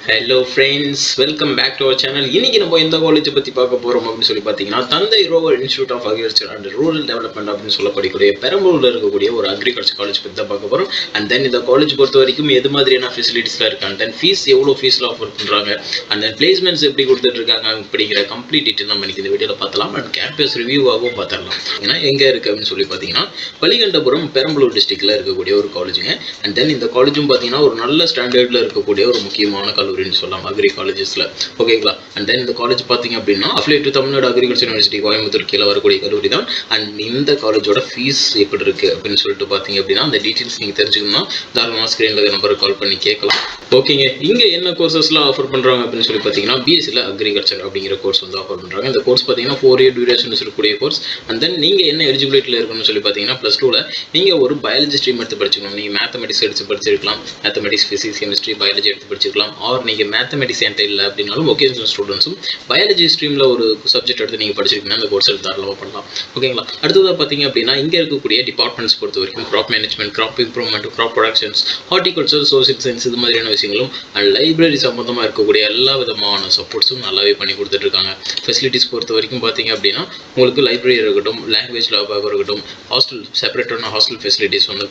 Hello friends, welcome back to our channel. இன்னைக்கு நம்ம எந்த காலேஜை பற்றி பார்க்க போகிறோம் அப்படின்னு சொல்லி பார்த்தீங்கன்னா, Thanthai Roever institute of agriculture and rural development அப்படின்னு சொல்லப்படக்கூடிய பெரம்பலூரில் இருக்கக்கூடிய ஒரு அக்ரிகல்ச்சர் காலேஜ் பற்றி தான் பார்க்க போகிறோம். அண்ட் தென் இந்த காலேஜ் பொறுத்த வரைக்கும் எது மாதிரியான ஃபெசிலிட்டிஸ்லாம் இருக்குது, அண்ட் தென் ஃபீஸ் எவ்வளோ ஃபீஸில் ஆஃபர் பண்ணுறாங்க, அண்ட் தென் பிளேஸ்மெண்ட்ஸ் எப்படி கொடுத்துட்ருக்காங்க அப்படிங்கிற கம்ப்ளீட் டீட்டெயில் நம்ம இன்னைக்கு இந்த வீடியோவில் பார்த்தலாம். அண்ட் கேம்பஸ் ரிவ்யூவாகவும் பார்த்துடலாம். ஏன்னா எங்கே இருக்குது அப்படின்னு சொல்லி பார்த்தீங்கன்னா, பலிகண்டபுரம் பெரம்பலூர் டிஸ்ட்ரிக்டில் இருக்கக்கூடிய ஒரு காலேஜுங்க. அண்ட் தென் இந்த காலேஜும் பார்த்தீங்கன்னா ஒரு நல்ல ஸ்டாண்டர்டில் இருக்கக்கூடிய ஒரு முக்கியமான கல்லூரின்னு சொல்லலாம் அக்ரி காலேஜஸில். ஓகேங்களா? அண்ட் தென் இந்த காலேஜ் பார்த்தீங்க அப்படின்னா affiliate to Tamil Nadu agriculture university Coimbatore கீழே வரக்கூடிய கல்லூரி தான். அண்ட் இந்த காலேஜோட ஃபீஸ் எப்படி இருக்குது அப்படின்னு சொல்லிட்டு பார்த்தீங்க அப்படின்னா அந்த டீட்டெயில்ஸ் நீங்கள் தெரிஞ்சுக்கணும்னா தாராளமாக ஸ்க்ரீனில் நம்பருக்கு கால் பண்ணி கேட்கலாம். ஓகேங்க, இங்கே என்ன கோர்சஸ்லாம் ஆஃபர் பண்ணுறாங்க அப்படின்னு சொல்லி பார்த்தீங்கன்னா பிஎஸ்சியில் அக்ரிகல்ச்சர் அப்படிங்கிற கோர்ஸ் வந்து ஆஃபர் பண்ணுறாங்க. இந்த கோர்ஸ் பார்த்தீங்கன்னா 4 year டியூரேஷன் இருக்கக்கூடிய கோர்ஸ். அண்ட் தென் நீங்கள் என்ன எலிஜிபிலிட்டியில் இருக்கணும்னு சொல்லி பார்த்தீங்கன்னா +2ல் நீங்கள் ஒரு பயாலஜி ஸ்ட்ரீம் எடுத்து படிச்சுக்கணும். நீங்கள் மேத்தமெட்டிக்ஸ் எடுத்து படிச்சிருக்கலாம், மேத்தமெட்டிக்ஸ், ஃபிசிக்ஸ், கெமிஸ்ட்ரி, பயாலஜி எடுத்து படிச்சிருக்கலாம். ஆர் நீங்கள் மேத்தமெட்டிக்ஸ் என்கிட்ட இல்லை அப்படின்னாலும் ஒகேஷனல் ஸ்டூடெண்ட்ஸும் பயாலஜி ஸ்ட்ரீமில் ஒரு சப்ஜெக்ட் எடுத்து நீங்கள் படிச்சிருக்கீங்கன்னா அந்த கோர்ஸ் எடுத்து தாராளமாக பண்ணலாம். ஓகேங்களா? அடுத்ததாக பார்த்தீங்க அப்படின்னா இங்கே இருக்கக்கூடிய டிபார்ட்மெண்ட்ஸ் பொறுத்த வரைக்கும் crop management, crop improvement, crop productions, horticulture, social science இது மாதிரியான விஷயங்களும் அண்ட் லைப்ரரி சம்மந்தமாக இருக்கக்கூடிய எல்லா விதமான சப்போர்ட்ஸும் நல்லாவே பண்ணி கொடுத்துட்ருக்காங்க. ஃபெசிலிட்டிஸ் பொறுத்த வரைக்கும் பார்த்தீங்க அப்படின்னா உங்களுக்கு லைப்ரரி இருக்கட்டும், லாங்குவேஜ் லேபாக இருக்கட்டும், ஹாஸ்டல் செப்பரேட்டான ஹாஸ்டல் ஃபெசிலிட்டிஸ் வந்து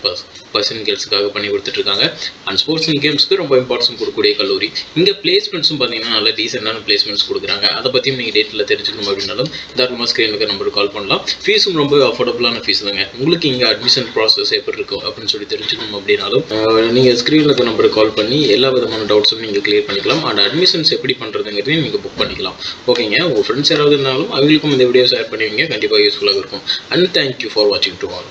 பர்சன் கேர்ள்ஸுக்காக பண்ணி கொடுத்துட்ருக்காங்க. அண்ட் ஸ்போர்ட்ஸ் அண்ட் கேம்ஸ்க்கு ரொம்ப இம்பார்ட்டன்ஸ் கொடுக்கக்கூடிய கல்லூரி. இங்கே பிளேஸ்மெண்ட்ஸும் பார்த்தீங்கன்னா நல்ல டீசெண்டான பிளேஸ்மெண்ட்ஸ் கொடுக்குறாங்க. அதை பற்றியும் நீங்கள் டேட்டில் தெரிஞ்சுக்கணும் அப்படின்னாலும் தாராளமாக ஸ்க்ரீனுக்கு நம்பருக்கு கால் பண்ணலாம். ஃபீஸும் ரொம்ப அஃபோர்டபுளான ஃபீஸ் தாங்க. உங்களுக்கு இங்கே அட்மிஷன் ப்ராசஸ் எப்படி இருக்கும் அப்படின்னு சொல்லி தெரிஞ்சுக்கணும் அப்படின்னாலும் நீங்கள் ஸ்க்ரீனுக்கு நம்பருக்கு கால் பண்ணி எல்லா விதமான டவுட்ஸும் நீங்கள் கிளியர் பண்ணிக்கலாம். அண்ட் அட்மிஷன்ஸ் எப்படி பண்ணுறதுங்கிறதையும் நீங்கள் புக் பண்ணிக்கலாம். ஓகேங்க, உங்கள் ஃப்ரெண்ட்ஸ் யாராவது இருந்தாலும் அவங்களுக்கும் இந்த வீடியோ ஷேர் பண்ணுவீங்க, கண்டிப்பாக யூஸ்ஃபுல்லாக இருக்கும். அண்ட் தேங்க்யூ ஃபார் வாட்சிங் டு ஆல்.